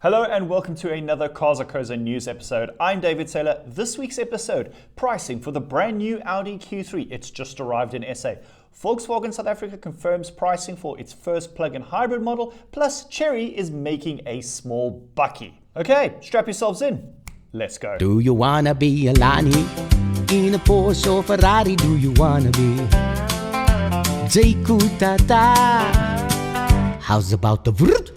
Hello and welcome to another Cars.co.za news episode. I'm David Taylor. This week's episode, pricing for the brand new Audi Q3. It's just arrived in SA. Volkswagen South Africa confirms pricing for its first plug-in hybrid model, plus Chery is making a small Bakkie. Okay, strap yourselves in. Let's go. Do you wanna be a Lani in a Porsche or Ferrari? Do you wanna be J-Kutata? How's about the vroot?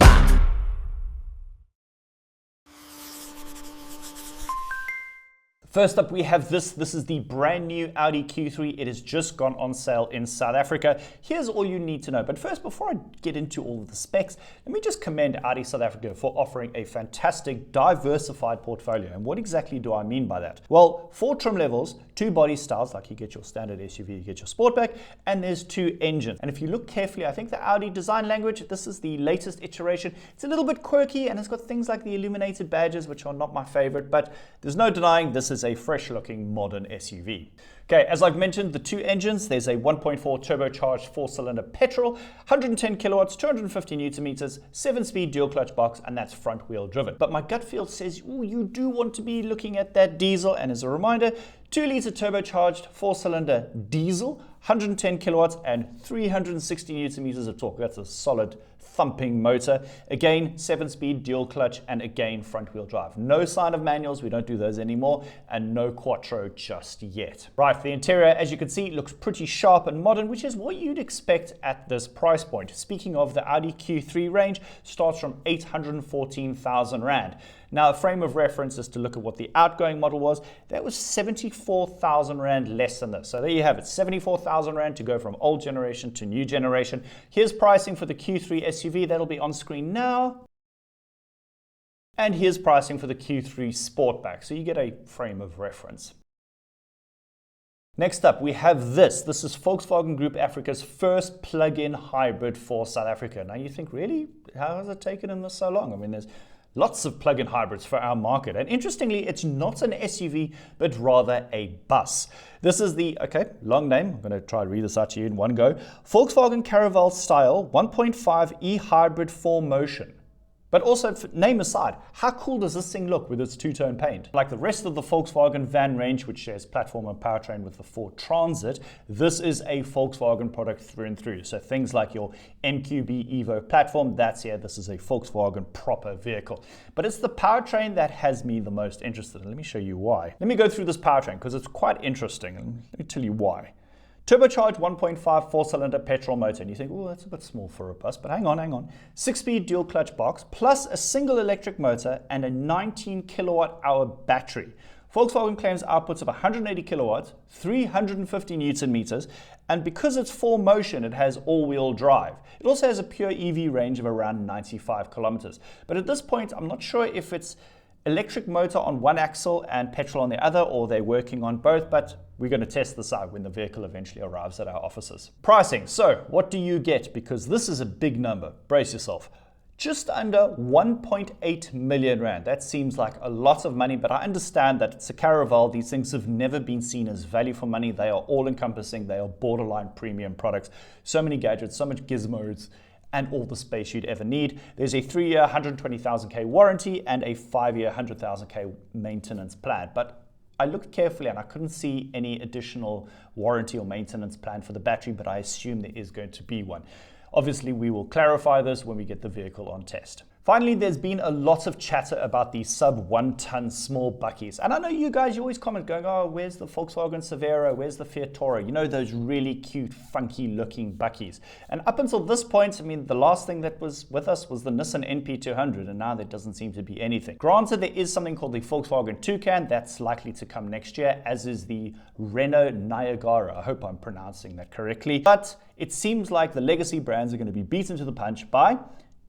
First up, we have this. This is the brand new Audi Q3. It has just gone on sale in South Africa. Here's all you need to know. But first, before I get into all of the specs, let me just commend Audi South Africa for offering a fantastic, diversified portfolio. And what exactly do I mean by that? Well, 4 trim levels, 2 body styles, like you get your standard SUV, you get your Sportback, and there's 2 engines. And if you look carefully, I think the Audi design language, this is the latest iteration. It's a little bit quirky, and it's got things like the illuminated badges, which are not my favorite, but there's no denying this is a fresh-looking modern SUV. Okay, as I've mentioned, the 2 engines, there's a 1.4 turbocharged 4-cylinder petrol, 110 kilowatts, 250 newton meters, 7-speed dual-clutch box, and that's front-wheel driven. But my gut feel says, ooh, you do want to be looking at that diesel, and as a reminder, 2-liter turbocharged 4-cylinder diesel, 110 kilowatts, and 360 newton meters of torque. That's a solid thumping motor. Again, 7-speed dual clutch, and again, front wheel drive. No sign of manuals, we don't do those anymore, and no quattro just yet. Right, the interior, as you can see, looks pretty sharp and modern, which is what you'd expect at this price point. Speaking of, the Audi Q3 range starts from 814,000 Rand. Now, a frame of reference is to look at what the outgoing model was. That was 74,000 Rand less than this. So there you have it, 74,000 Rand to go from old generation to new generation. Here's pricing for the Q3 SUV. That'll be on screen now. And here's pricing for the Q3 Sportback. So you get a frame of reference. Next up, we have this. This is Volkswagen Group Africa's first plug-in hybrid for South Africa. Now you think, really? How has it taken them this so long? I mean, there's lots of plug-in hybrids for our market. And interestingly, it's not an SUV, but rather a bus. This is the, okay, long name. I'm going to try to read this out to you in one go. Volkswagen Caravelle style 1.5 e-hybrid 4Motion. But also, name aside, how cool does this thing look with its 2-tone paint? Like the rest of the Volkswagen van range, which shares platform and powertrain with the Ford Transit, this is a Volkswagen product through and through. So things like your MQB Evo platform, that's here. This is a Volkswagen proper vehicle. But it's the powertrain that has me the most interested in. Let me show you why. Let me go through this powertrain because it's quite interesting. And let me tell you why. Turbocharged 1.5 4-cylinder petrol motor, and you think, oh, that's a bit small for a bus, but hang on. 6-speed dual clutch box, plus a single electric motor and a 19 kilowatt hour battery. Volkswagen claims outputs of 180 kilowatts, 350 newton meters, and because it's 4Motion, it has all-wheel drive. It also has a pure EV range of around 95 kilometers. But at this point, I'm not sure if it's electric motor on one axle and petrol on the other, or they're working on both, but we're going to test this out when the vehicle eventually arrives at our offices. Pricing. So what do you get? Because this is a big number. Brace yourself. Just under 1.8 million Rand. That seems like a lot of money, but I understand that it's a Caravelle. These things have never been seen as value for money. They are all-encompassing. They are borderline premium products. So many gadgets, so much gizmos, and all the space you'd ever need. There's a 3-year 120,000K warranty and a 5-year 100,000K maintenance plan. But I looked carefully and I couldn't see any additional warranty or maintenance plan for the battery, but I assume there is going to be one. Obviously, we will clarify this when we get the vehicle on test. Finally, there's been a lot of chatter about these sub 1-ton small Bakkies. And I know you guys, you always comment going, oh, where's the Volkswagen Severo? Where's the Fiat Toro? You know, those really cute, funky looking Bakkies. And up until this point, I mean, the last thing that was with us was the Nissan NP200, and now there doesn't seem to be anything. Granted, there is something called the Volkswagen Toucan that's likely to come next year, as is the Renault Niagara. I hope I'm pronouncing that correctly. But it seems like the legacy brands are going to be beaten to the punch by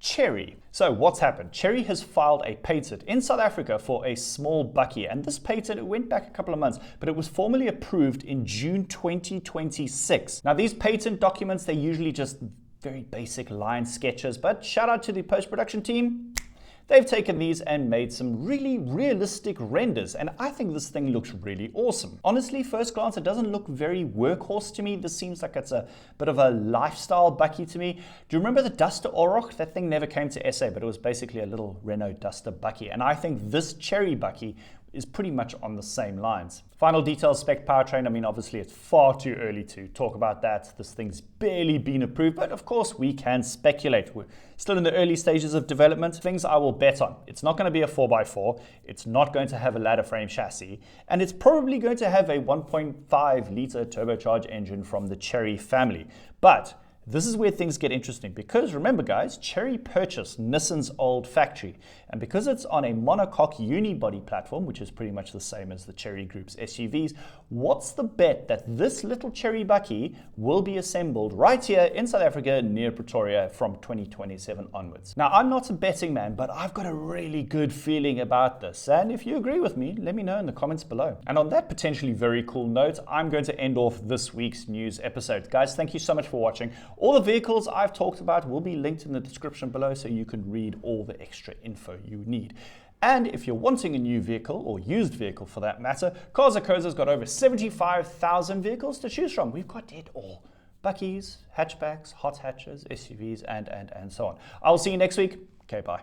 Chery. So what's happened? Chery has filed a patent in South Africa for a small Bakkie, and this patent, it went back a couple of months, but it was formally approved in June 2026. Now these patent documents, they're usually just very basic line sketches, but shout out to the post-production team. they've taken these and made some really realistic renders, and I think this thing looks really awesome. Honestly, first glance, it doesn't look very workhorse to me. This seems like it's a bit of a lifestyle Bakkie to me. Do you remember the Duster Oroch? That thing never came to SA, but it was basically a little Renault Duster Bakkie, and I think this Chery Bakkie is pretty much on the same lines. Final details, spec powertrain. I mean, obviously it's far too early to talk about that. This thing's barely been approved, but of course we can speculate. We're still in the early stages of development. Things I will bet on. It's not going to be a 4x4. It's not going to have a ladder frame chassis, and it's probably going to have a 1.5 litre turbocharged engine from the Chery family. But this is where things get interesting, because remember guys, Chery purchased Nissan's old factory, and because it's on a monocoque unibody platform, which is pretty much the same as the Chery Group's SUVs, what's the bet that this little Chery Bakkie will be assembled right here in South Africa near Pretoria from 2027 onwards? Now, I'm not a betting man, but I've got a really good feeling about this, and if you agree with me, let me know in the comments below. And on that potentially very cool note, I'm going to end off this week's news episode. Guys, thank you so much for watching. All the vehicles I've talked about will be linked in the description below, so you can read all the extra info you need. And if you're wanting a new vehicle, or used vehicle for that matter, Cars.co.za's got over 75,000 vehicles to choose from. We've got it all. Bakkies, hatchbacks, hot hatches, SUVs, and so on. I'll see you next week. Okay, bye.